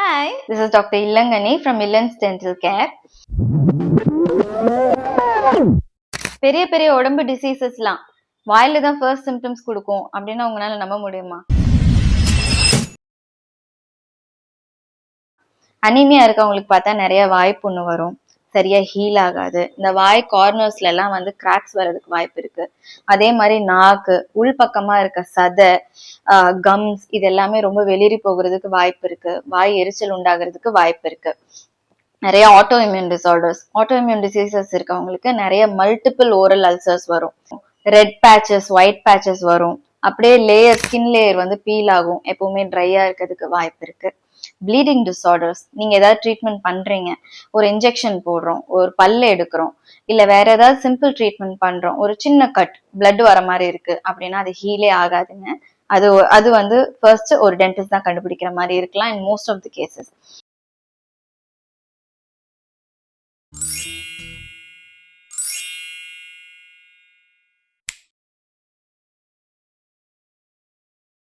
Hi, this is Dr. Illangani from Illans Dental Care. பெரிய பெரிய உடம்பு டிசீசஸ்லாம் வாயில தான் ஃபர்ஸ்ட் சிம்டம்ஸ் கொடுக்கும் அப்படின்னு உங்களால நம்ப முடியுமா? அனீமியா இருக்கவங்களுக்கு பார்த்தா நிறைய வாய் புண்ணு வரும், சரியா ஹீல் ஆகாது. இந்த வாய் கார்னர்ஸ்ல எல்லாம் வந்து கிராக்ஸ் வர்றதுக்கு வாய்ப்பு இருக்கு. அதே மாதிரி நாக்கு உள்பக்கமா இருக்க சதை, கம்ஸ் இது எல்லாமே ரொம்ப வெளிரி போகிறதுக்கு வாய்ப்பு இருக்கு. வாய் எரிச்சல் உண்டாகிறதுக்கு வாய்ப்பு இருக்கு. நிறைய auto immune disorders, auto immune diseases இருக்கவங்களுக்கு நிறைய மல்டிபிள் ஓரல் அல்சர்ஸ் வரும். ரெட் பேச்சஸ், ஒயிட் பேச்சஸ் வரும். அப்படியே லேயர், ஸ்கின் லேயர் வந்து பீல் ஆகும். எப்பவுமே ட்ரையா இருக்கிறதுக்கு வாய்ப்பு இருக்கு. ப்ளீடிங் டிசார்டர்ஸ், நீங்க ஏதாவது ட்ரீட்மெண்ட் பண்றீங்க, ஒரு இன்ஜெக்ஷன் போடுறோம், ஒரு பல்ல எடுக்கிறோம், இல்ல வேற ஏதாவது சிம்பிள் ட்ரீட்மெண்ட் பண்றோம், ஒரு சின்ன கட் பிளட் வர மாதிரி இருக்கு அப்படின்னா அது ஹீலே ஆகாதுங்க. அது வந்து ஃபர்ஸ்ட் ஒரு டென்டிஸ்ட் தான் கண்டுபிடிக்கிற மாதிரி இருக்கலாம் in most of the cases.